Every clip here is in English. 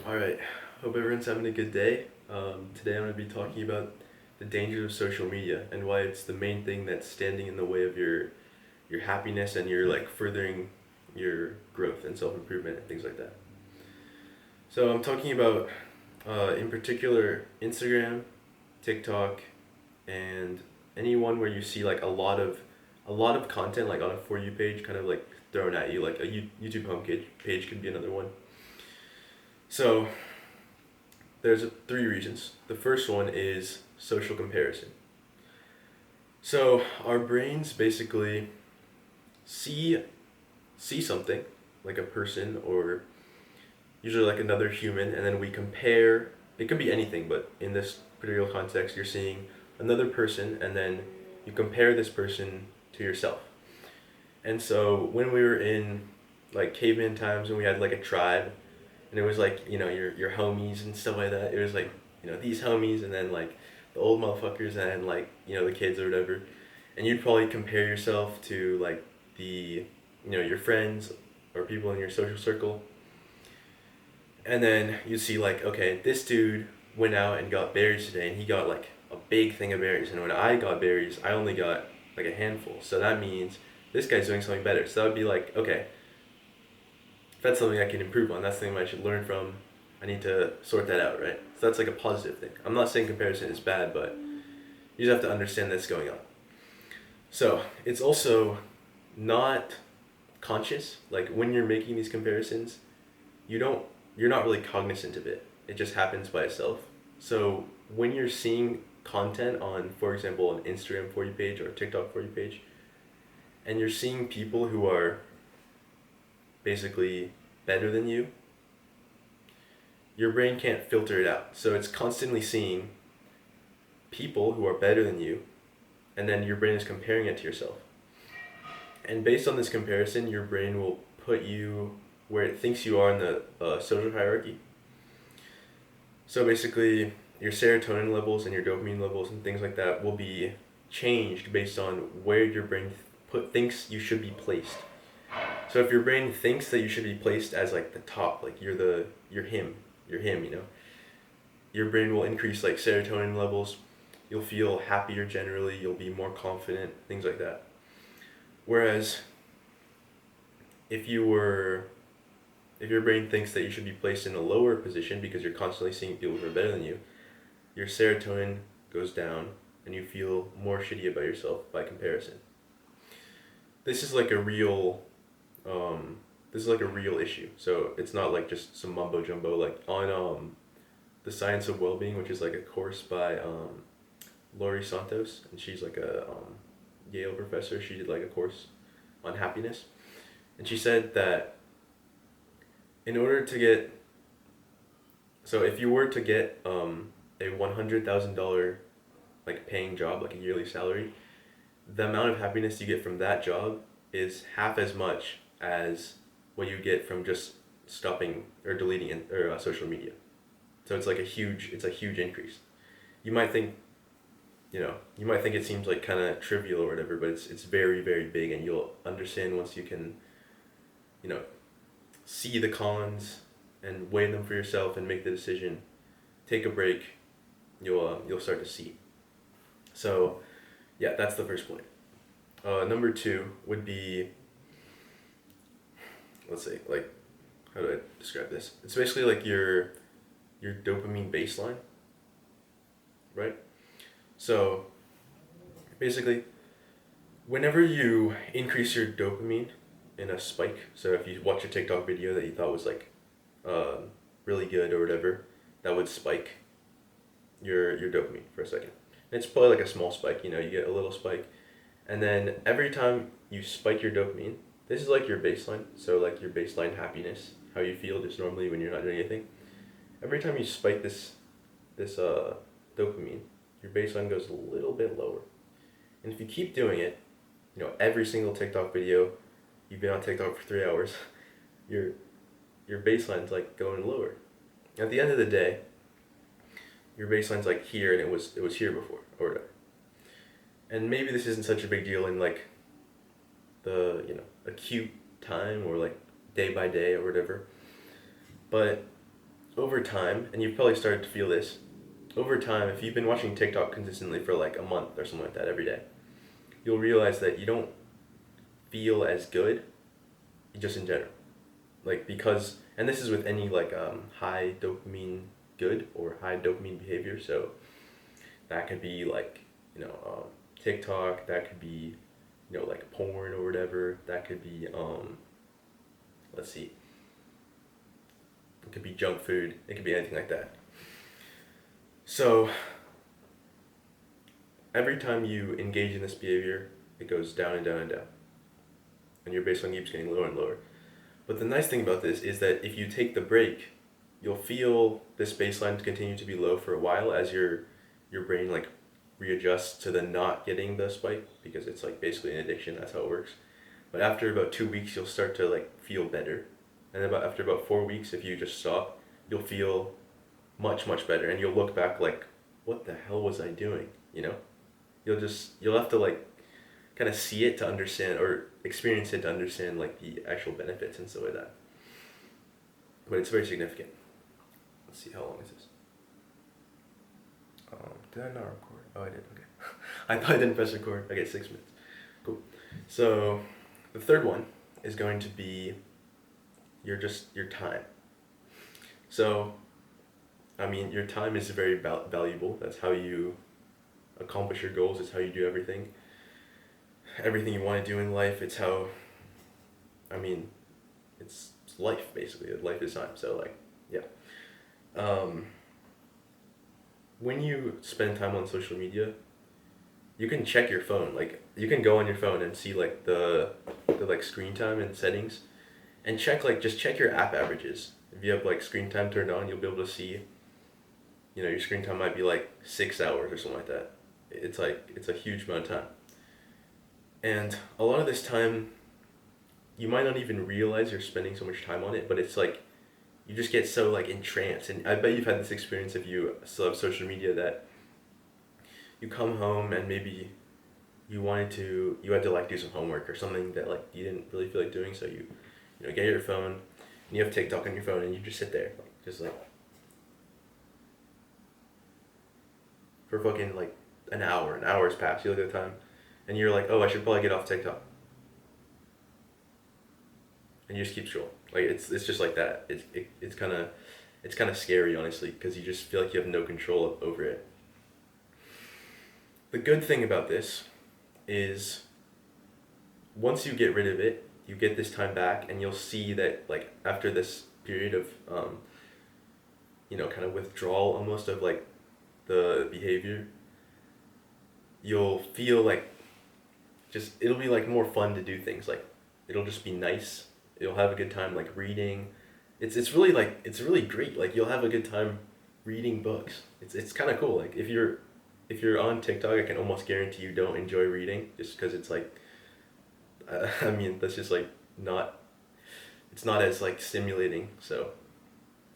All right. Hope everyone's having a good day. Today I'm going to be talking about the dangers of social media and why it's the main thing that's standing in the way of your happiness and your like furthering your growth and self improvement and things like that. So I'm talking about, in particular, Instagram, TikTok, and anyone where you see like a lot of content like on a for you page, kind of like thrown at you. Like a YouTube homepage could be another one. So there's three reasons. The first one is social comparison. So our brains basically see see something like a person or usually like another human, and then we compare. It could be anything, but in this particular context, you're seeing another person, and then you compare this person to yourself. And so when we were in like caveman times, when we had like a tribe, and it was like your homies and stuff like that. It was like these homies, and then like the old motherfuckers, and then like the kids or whatever, and you'd probably compare yourself to like the your friends or people in your social circle, and then you see like, okay, this dude went out and got berries today, and he got like a big thing of berries, and when I got berries, I only got like a handful. So that means this guy's doing something better. So that would be like, okay, that's something I can improve on. That's something I should learn from. I need to sort that out, right? So that's like a positive thing. I'm not saying comparison is bad, but you just have to understand that's going on. So it's also not conscious. Like when you're making these comparisons, you don't you're not really cognizant of it. It just happens by itself. So when you're seeing content on, for example, an Instagram for you page or a TikTok for you page, and you're seeing people who are basically better than you, your brain can't filter it out. So it's constantly seeing people who are better than you, and then your brain is comparing it to yourself. And based on this comparison, your brain will put you where it thinks you are in the social hierarchy. So basically, your serotonin levels and your dopamine levels and things like that will be changed based on where your brain thinks you should be placed. So if your brain thinks that you should be placed as like the top, like you're him, your brain will increase like serotonin levels. You'll feel happier generally. You'll be more confident, things like that. Whereas if you were, if your brain thinks that you should be placed in a lower position because you're constantly seeing people who are better than you, your serotonin goes down and you feel more shitty about yourself by comparison. This is like a real um, this is like a real issue. So it's not like just some mumbo jumbo. Like on the Science of Wellbeing, which is like a course by Laurie Santos, and she's like a Yale professor. She did like a course on happiness, and she said that in order to get, so if you were to get a $100,000 like paying job, like a yearly salary, the amount of happiness you get from that job is half as much as what you get from just stopping or deleting social media. So it's a huge increase. You might think, you might think it seems like kind of trivial or whatever, but it's very very big, and you'll understand once you can, you know, see the cons and weigh them for yourself and make the decision. Take a break. You'll start to see. So, yeah, that's the first point. Number two would be, let's say, like, how do I describe this? It's basically like your dopamine baseline, right? So basically, whenever you increase your dopamine in a spike, so if you watch a TikTok video that you thought was like really good or whatever, that would spike your dopamine for a second. And it's probably like a small spike, you get a little spike. And then every time you spike your dopamine, this is like your baseline, so like your baseline happiness, how you feel just normally when you're not doing anything. Every time you spike this dopamine, your baseline goes a little bit lower. And if you keep doing it, every single TikTok video, you've been on TikTok for 3 hours, your your baseline's like going lower. At the end of the day, your baseline's like here, and it was here before or whatever. And maybe this isn't such a big deal in like the acute time or like day by day or whatever, but over time, and you've probably started to feel this, over time, if you've been watching TikTok consistently for like a month or something like that every day, you'll realize that you don't feel as good just in general. Like, because, and this is with any like high dopamine good or high dopamine behavior. So that could be like, TikTok, that could be, like porn or whatever. That could be, let's see, it could be junk food. It could be anything like that. So every time you engage in this behavior, it goes down and down and down. And your baseline keeps getting lower and lower. But the nice thing about this is that if you take the break, you'll feel this baseline continue to be low for a while as your brain like readjusts to the not getting the spike, because it's like basically an addiction. That's how it works. But after about 2 weeks, you'll start to like feel better, and then after about 4 weeks, if you just stop, you'll feel much better, and you'll look back like, what the hell was I doing? You'll have to like kind of see it to understand, or experience it to understand like the actual benefits and stuff like that. But it's very significant. Let's see, how long is this? Did I not record? Oh, I did. Okay. I thought I didn't press record. Okay, 6 minutes. Cool. So the third one is going to be your time. So, I mean, your time is very valuable. That's how you accomplish your goals. It's how you do everything. Everything you want to do in life. It's how, I mean, it's life, basically. Life is time. So, like, yeah. When you spend time on social media, you can check your phone. Like, you can go on your phone and see like the like screen time and settings, and just check your app averages. If you have like screen time turned on, you'll be able to see, your screen time might be like 6 hours or something like that. It's a huge amount of time. And a lot of this time, you might not even realize you're spending so much time on it, but it's like, you just get so like entranced. And I bet you've had this experience if you still have social media, that you come home and maybe you had to like do some homework or something that like you didn't really feel like doing, so you get your phone and you have TikTok on your phone and you just sit there just like for fucking like an hour's passed. You look at the time and you're like, oh, I should probably get off TikTok, and you just keep scrolling. Like, it's just like that. It's kind of scary, honestly, because you just feel like you have no control over it. The good thing about this is once you get rid of it, you get this time back, and you'll see that like after this period of kind of withdrawal almost of like the behavior, you'll feel like it'll be like more fun to do things. Like, it'll just be nice. You'll have a good time like reading. It's really great. Like, you'll have a good time reading books. It's kind of cool. Like, if you're on TikTok, I can almost guarantee you don't enjoy reading, just because it's like, I mean, that's just like it's not as like stimulating. So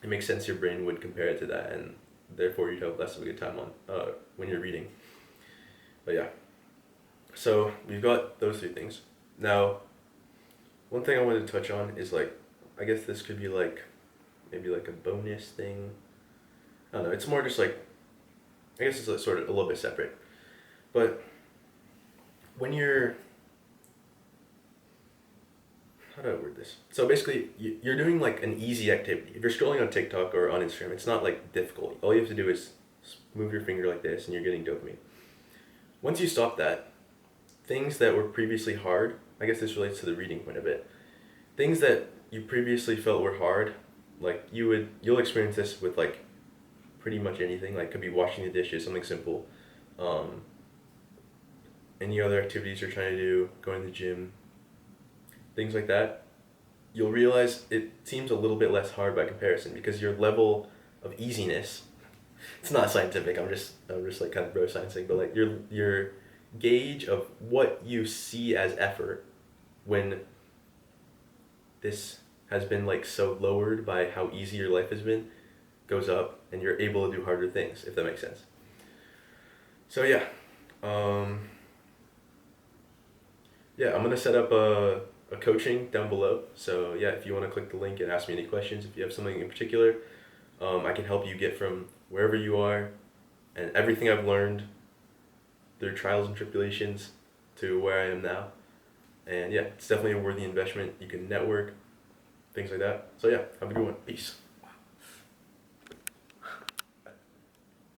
it makes sense your brain would compare it to that, and therefore you'd have less of a good time on when you're reading. But yeah, so we've got those three things. Now, one thing I wanted to touch on is like, I guess this could be like maybe like a bonus thing. I don't know. It's more just like, I guess it's like sort of a little bit separate. But when you're, how do I word this? So basically, you're doing like an easy activity. If you're scrolling on TikTok or on Instagram, it's not like difficult. All you have to do is move your finger like this and you're getting dopamine. Once you stop that, things that were previously hard, I guess this relates to the reading point a bit. Things that you previously felt were hard, like you'll experience this with like pretty much anything. Like, could be washing the dishes, something simple. Any other activities you're trying to do, going to the gym, things like that. You'll realize it seems a little bit less hard by comparison, because your level of easiness, it's not scientific, I'm just like kind of bro sciencing, but like your gauge of what you see as effort when this has been like so lowered by how easy your life has been goes up, and you're able to do harder things, if that makes sense. So yeah, I'm gonna set up a coaching down below. So yeah, if you want to click the link and ask me any questions, if you have something in particular, I can help you get from wherever you are and everything I've learned through trials and tribulations to where I am now. And yeah, it's definitely a worthy investment. You can network, things like that. So yeah, have a good one. Peace.